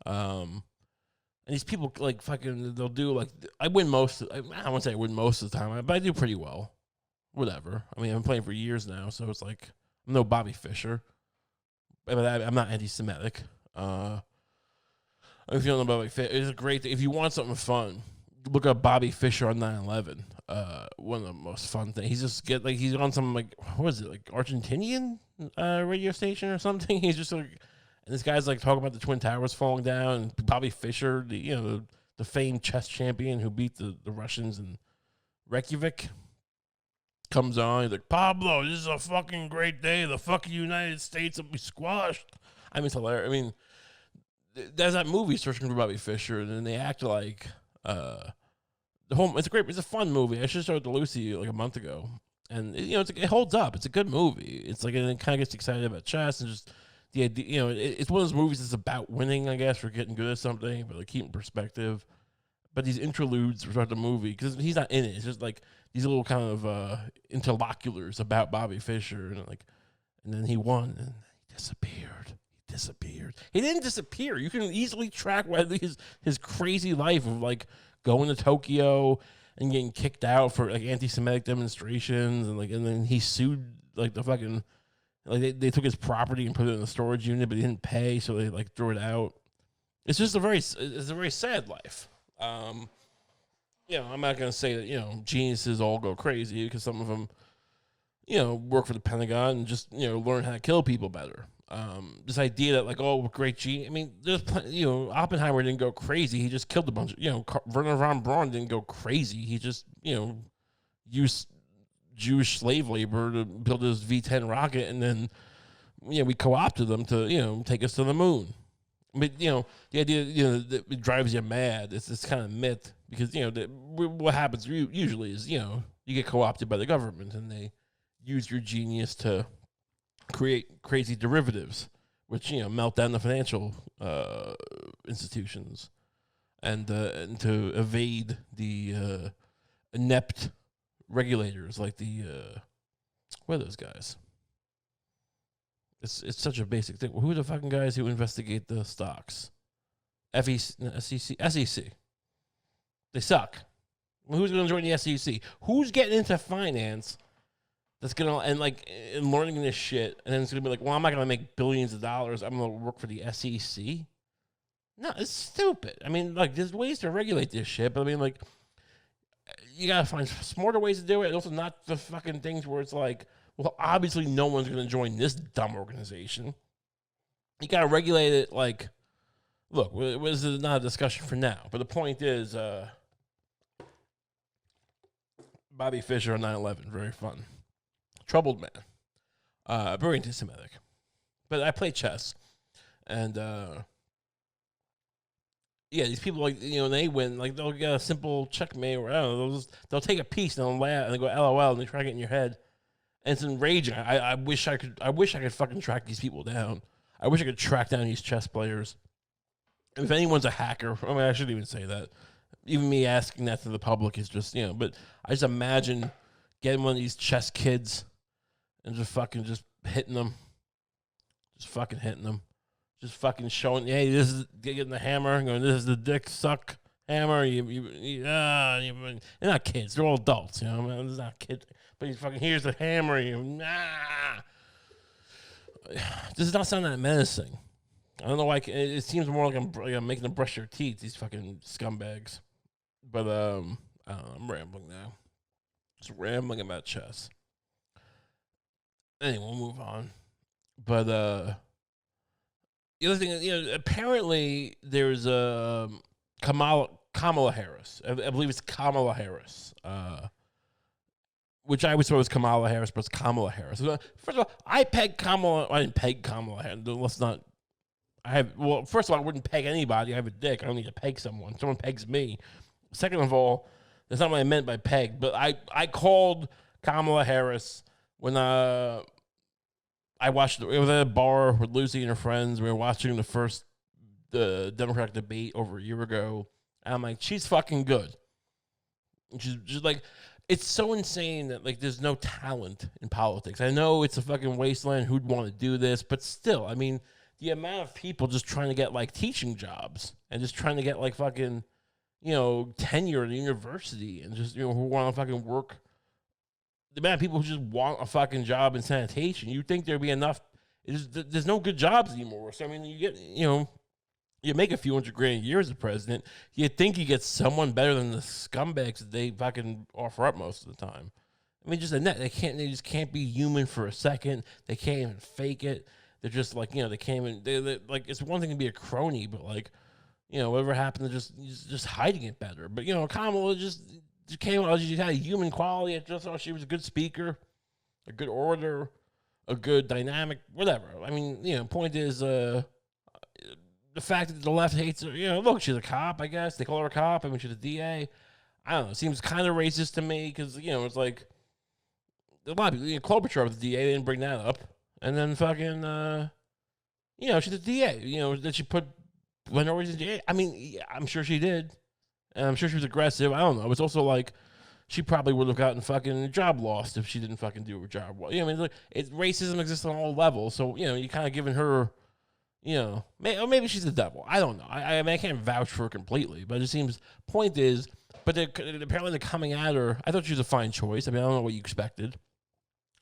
And these people like fucking, they'll do like I win most. I won't say I win most of the time, but I do pretty well. Whatever. I mean, I've been playing for years now, so it's like I'm no Bobby Fischer. But I'm not anti-Semitic. If you don't know Bobby Fischer, it's a great thing. If you want something fun, look up Bobby Fischer on 9/11. One of the most fun things. He's on some like what is it, like Argentinian radio station or something. He's just like, and this guy's like talking about the Twin Towers falling down. And Bobby Fischer, the famed chess champion who beat the Russians in Reykjavik, comes on. He's like, Pablo, this is a fucking great day. The fucking United States will be squashed. I mean, it's hilarious. I mean, there's that movie Searching for Bobby Fischer, and then they act like it's a fun movie. I should show it to Lucy like a month ago, and it holds up. It's a good movie. It's like, and it kind of gets excited about chess and just the idea. It's one of those movies that's about winning, I guess, or getting good at something, but like keeping perspective. But these interludes throughout the movie, because he's not in it, it's just like these little kind of interloculars about Bobby Fischer, and then he won, and he disappeared. He didn't disappear. You can easily track his crazy life of like going to Tokyo and getting kicked out for like anti-Semitic demonstrations, and then he sued like the fucking Like they took his property and put it in a storage unit, but he didn't pay, so they like threw it out. It's just it's a very sad life. I'm not gonna say that geniuses all go crazy, because some of them work for the Pentagon and just learn how to kill people better. This idea that like, oh, great genius. I mean, there's Oppenheimer didn't go crazy. He just killed a bunch of Werner von Braun didn't go crazy. He just used Jewish slave labor to build his V-10 rocket, and then we co-opted them to take us to the moon. But the idea that it drives you mad. It's this kind of myth, because what happens usually is you get co-opted by the government, and they use your genius to create crazy derivatives, which melt down the financial institutions, and to evade the inept regulators like the what are those guys? It's such a basic thing. Who are the fucking guys who investigate the stocks? SEC. They suck. Well, who's going to join the SEC? Who's getting into finance? That's gonna and learning this shit, and then it's gonna be like, well, I'm not gonna make billions of dollars. I'm gonna work for the SEC. No, it's stupid. I mean, there's ways to regulate this shit, but I mean, you gotta find smarter ways to do it. And also, not the fucking things where it's like, well, obviously, no one's gonna join this dumb organization. You gotta regulate it. Look, this is not a discussion for now, but the point is, Bobby Fischer on 9/11, very fun. Troubled man, very anti-Semitic, but I play chess, and these people they win, they'll get a simple checkmate, or I don't know, they'll take a piece and they'll laugh and they go LOL and they try to get in your head, and it's enraging. I wish I could fucking track these people down. I wish I could track down these chess players. If anyone's a hacker, I mean, I shouldn't even say that. Even me asking that to the public is just but I just imagine getting one of these chess kids and just hitting them. Just fucking hitting them. Just fucking showing, hey, this is getting the hammer, going, this is the dick suck hammer. They're not kids, they're all adults, man. It's not kids. But he's fucking, here's the hammer. This does not sound that menacing. I don't know why. It seems more like I'm making them brush their teeth, these fucking scumbags. But I don't know, I'm rambling now. Just rambling about chess. Anyway, we'll move on. But the other thing, apparently there's Kamala Harris. I believe it's Kamala Harris. Which I always thought was Kamala Harris, but it's Kamala Harris. First of all, I didn't peg Kamala Harris. Let's not. First of all, I wouldn't peg anybody. I have a dick. I don't need to peg someone. Someone pegs me. Second of all, that's not what I meant by peg. But I called Kamala Harris when I watched. It was at a bar with Lucy and her friends. We were watching the Democratic debate over a year ago. And I'm like, she's fucking good. She's just it's so insane that there's no talent in politics. I know it's a fucking wasteland. Who'd want to do this? But still, I mean, the amount of people just trying to get teaching jobs and just trying to get fucking tenure at a university, and just who want to fucking work. The amount of people who just want a fucking job in sanitation, you'd think there'd be enough. There's no good jobs anymore. So I mean, you get you make a few $100,000 a year as a president. You'd think you get someone better than the scumbags that they fucking offer up most of the time. I mean, just they just can't be human for a second. They can't even fake it. They're just they can't even. They it's one thing to be a crony, but whatever happened to just hiding it better. But Kamala just came out. She had a human quality. I just thought she was a good speaker, a good orator, a good dynamic, whatever. I mean, point is, the fact that the left hates her. Look, she's a cop. I guess they call her a cop. I mean, she's a DA. I don't know. It seems kind of racist to me because it's like a lot of people. Klobuchar was the DA. They didn't bring that up. And then fucking, she's a DA. Did she put minorities in DA? I mean, I'm sure she did. And I'm sure she was aggressive. I don't know. It's also she probably would have gotten fucking job lost if she didn't fucking do her job well. Racism exists on all levels. So, you kind of giving her, maybe she's the devil. I don't know. I mean, I can't vouch for her completely. But it seems, point is, but apparently they're coming at her. I thought she was a fine choice. I mean, I don't know what you expected.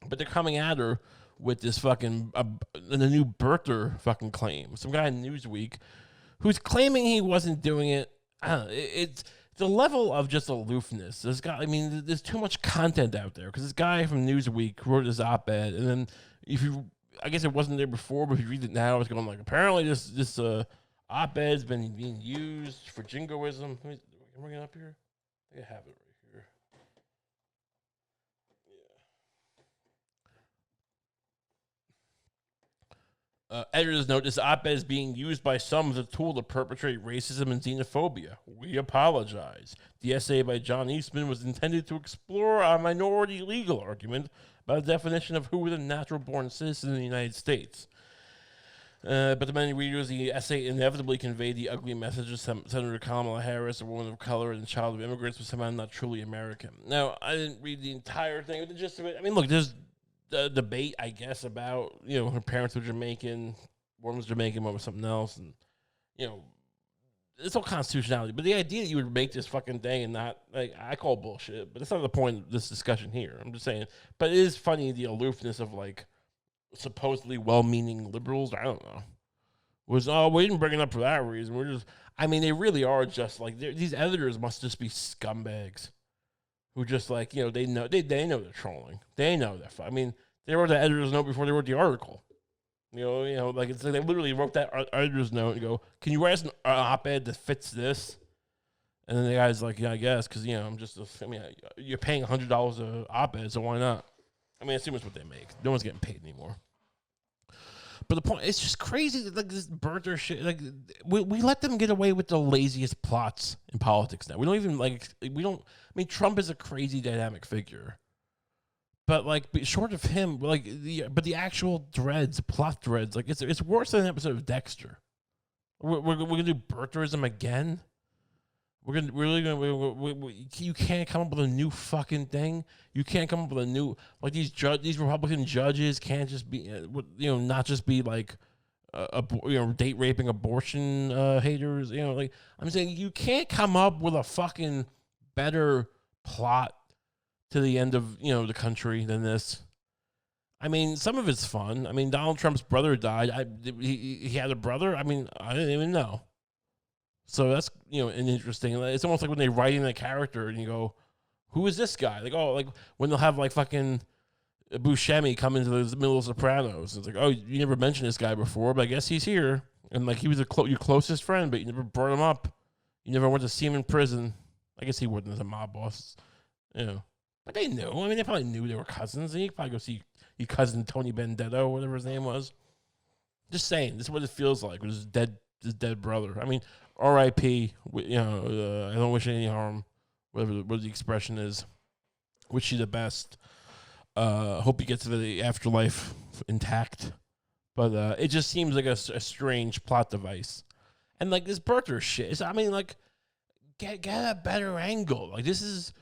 But they're coming at her with this fucking the new birther fucking claim. Some guy in Newsweek who's claiming he wasn't doing it. I don't know. It's the level of just aloofness. This guy, I mean, there's too much content out there because this guy from Newsweek wrote this op-ed, and then if you, I guess it wasn't there before, but if you read it now, it's going like, apparently this op-ed's been being used for jingoism. Let me bring it up here. I think I have it right here. Editors note this op-ed is being used by some as a tool to perpetrate racism and xenophobia. We apologize. The essay by John Eastman was intended to explore a minority legal argument about the definition of who is a natural-born citizen in the United States. But to many readers, the essay inevitably conveyed the ugly message of Senator Kamala Harris, a woman of color and a child of immigrants, was somehow not truly American. Now, I didn't read the entire thing, but the gist of it, I mean, look, there's the debate, I guess, about, her parents were Jamaican, one was Jamaican, one was something else, and, it's all constitutionality. But the idea that you would make this fucking thing and not, like, I call bullshit, but that's not the point of this discussion here. I'm just saying. But it is funny, the aloofness of, like, supposedly well-meaning liberals. I don't know. We didn't bring it up for that reason. We're just, I mean, they really are just, like, these editors must just be scumbags who just, like, they know they're trolling. They know that. I mean, they wrote the editor's note before they wrote the article. Like, it's like they literally wrote that editor's note and go, can you write us an op-ed that fits this? And then the guy's like, yeah, I guess, because, you're paying $100 an op-ed, so why not? I mean, I assume it's what they make. No one's getting paid anymore. But the point, it's just crazy that, like, this birther shit, like, we let them get away with the laziest plots in politics now. We don't even, Trump is a crazy dynamic figure. But, like, short of him, like, the actual plot threads, like, it's worse than an episode of Dexter. We're going to do birtherism again? You can't come up with a new fucking thing. You can't come up with a new, like, these Republican judges can't just be, not just be like, date raping abortion haters. Like, I'm saying you can't come up with a fucking better plot to the end of the country than this. I mean, some of it's fun. I mean, Donald Trump's brother died. He had a brother. I mean, I didn't even know. So that's, an interesting, it's almost like when they write in a character and you go, who is this guy? Like, oh, like when they'll have like fucking Buscemi come into the middle of Sopranos. It's like, oh, you never mentioned this guy before, but I guess he's here. And like, he was your closest friend, but you never brought him up. You never went to see him in prison. I guess he wasn't as a mob boss, But they knew. I mean, they probably knew they were cousins. And you could probably go see your cousin Tony Benedetto, whatever his name was. Just saying, this is what it feels like with his dead brother. I mean, R.I.P. I don't wish any harm, whatever the expression is. Wish you the best. Hope you get to the afterlife intact. But it just seems like a strange plot device. And like this birther shit. Get a better angle. Like this is,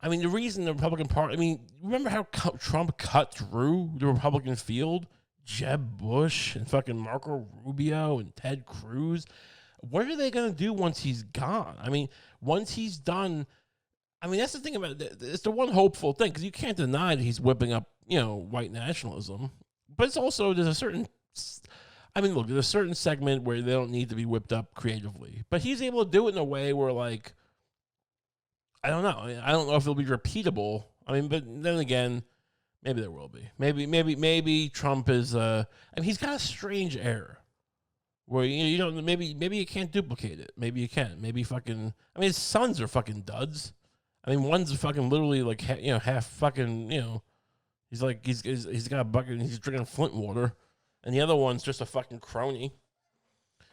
the reason the Republican Party, remember how Trump cut through the Republican field? Jeb Bush and fucking Marco Rubio and Ted Cruz. What are they going to do once he's gone? Once he's done, that's the thing about it. It's the one hopeful thing, because you can't deny that he's whipping up, white nationalism. But it's also, there's a certain segment where they don't need to be whipped up creatively. But he's able to do it in a way where, like, I don't know. I don't know if it'll be repeatable. But then again, maybe there will be. Maybe Trump is, he's got a strange air. Where you don't, maybe you can't duplicate it. Maybe you can. Maybe fucking, his sons are fucking duds. One's fucking literally like half fucking, he's like he's got a bucket and he's drinking Flint water, and the other one's just a fucking crony.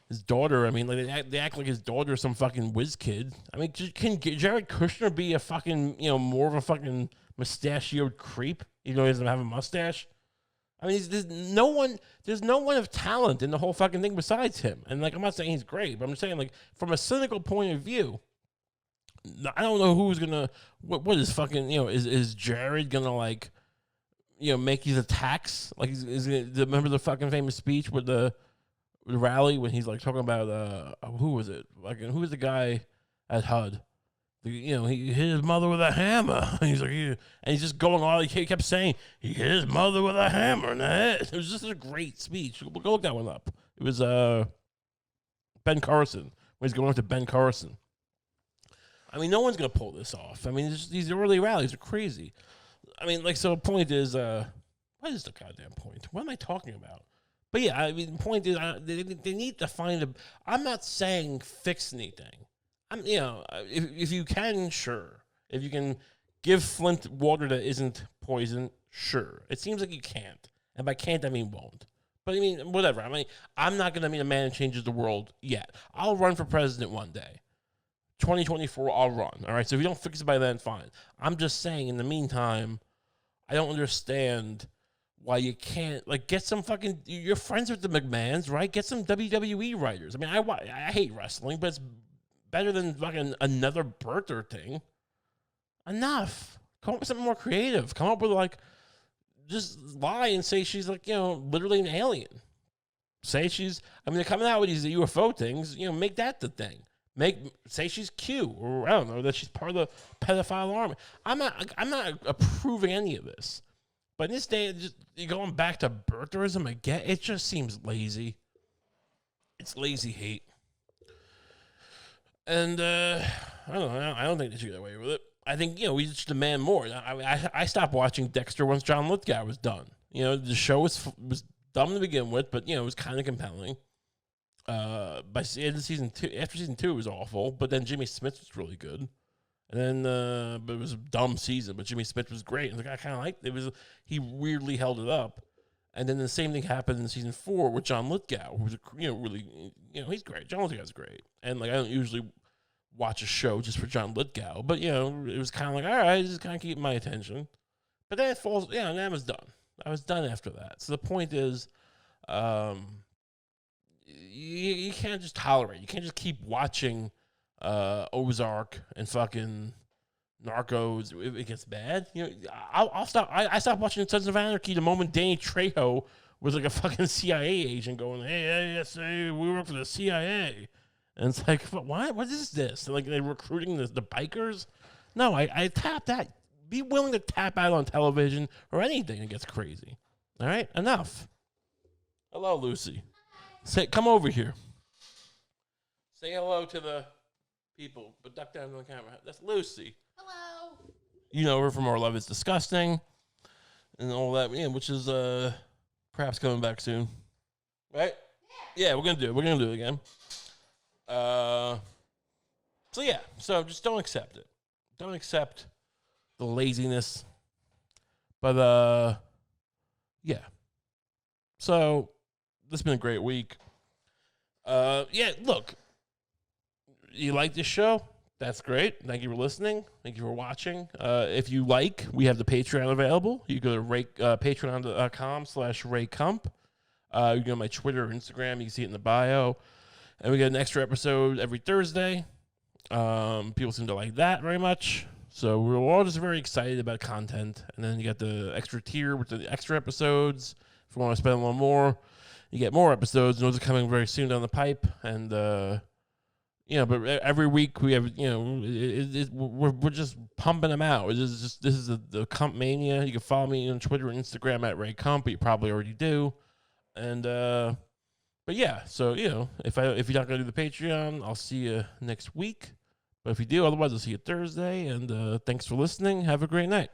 His daughter, they act like his daughter's some fucking whiz kid. Can Jared Kushner be a fucking, more of a fucking mustachioed creep? Even though he doesn't have a mustache. There's no one of talent in the whole fucking thing besides him. And, like, I'm not saying he's great, but I'm just saying, like, from a cynical point of view, I don't know who's gonna, what is fucking, is Jared gonna, like, make these attacks? Like, remember the fucking famous speech with the rally when he's, like, talking about, who was it? Like, who was the guy at HUD He hit his mother with a hammer. He's like, and he's just going on. He kept saying he hit his mother with a hammer in the head. It was just a great speech. Go look that one up. It was Ben Carson when he's going up to Ben Carson. I mean, no one's gonna pull this off. I mean, these early rallies are crazy. I mean, like, so the point is, what is the goddamn point? What am I talking about? But yeah, I mean, the point is, they need to find I'm not saying fix anything. If you can, sure. If you can give Flint water that isn't poison, sure. It seems like you can't. And by can't, I mean won't. But I mean, whatever. I mean, I'm not going to be the man who changes the world yet. I'll run for president one day. 2024, I'll run. All right? So if you don't fix it by then, fine. I'm just saying, in the meantime, I don't understand why you can't, like, get some fucking, you're friends with the McMahons, right? Get some WWE writers. I mean, I hate wrestling, but it's better than fucking another birther thing. Enough. Come up with something more creative. Come up with, like, just lie and say she's, like, literally an alien. Say they're coming out with these UFO things, make that the thing. Say she's Q, or I don't know, that she's part of the pedophile army. I'm not approving any of this. But in this day, you're going back to birtherism again, it just seems lazy. It's lazy hate. And I don't know. I don't think they should get away with it. I think we just demand more. I stopped watching Dexter once John Lithgow was done. The show was dumb to begin with, but it was kind of compelling. By the end of season 2, after season 2, it was awful. But then Jimmy Smith was really good. And then, but it was a dumb season. But Jimmy Smith was great. And I kind of liked it. He weirdly held it up. And then the same thing happened in season 4 with John Lithgow, who was really, he's great. John Lithgow's great. And like, I don't usually watch a show just for John Lithgow, but it was kind of like, all right, just kind of keep my attention. But then it falls, and I was done. I was done after that. So the point is, you can't just tolerate. You can't just keep watching Ozark and fucking Narcos. It gets bad. I'll stop. I stopped watching Sons of Anarchy the moment Danny Trejo was like a fucking CIA agent going, hey, we work for the CIA. And it's like, what is this? Like, they're recruiting the bikers? No, I tap that. Be willing to tap out on television or anything that gets crazy. All right? Enough. Hello, Lucy. Come over here. Say hello to the people, but duck down to the camera. That's Lucy. Hello. You know her from Our Love Is Disgusting and all that, which is perhaps coming back soon. Right? Yeah, we're going to do it. We're going to do it again. So just don't accept it. Don't accept the laziness. But, yeah. So, this has been a great week. Look. You like this show? That's great. Thank you for listening. Thank you for watching. If you like, we have the Patreon available. You go to patreon.com/RayKump. You can go to my Twitter or Instagram. You can see it in the bio. And we get an extra episode every Thursday. People seem to like that very much. So we're all just very excited about content. And then you got the extra tier with the extra episodes. If you want to spend a little more, you get more episodes. Those are coming very soon down the pipe. And, but every week we have, we're just pumping them out. This is the Kump Mania. You can follow me on Twitter and Instagram at RayKump. You probably already do. And, but yeah, so, if you're not going to do the Patreon, I'll see you next week. But if you do, otherwise I'll see you Thursday. And thanks for listening. Have a great night.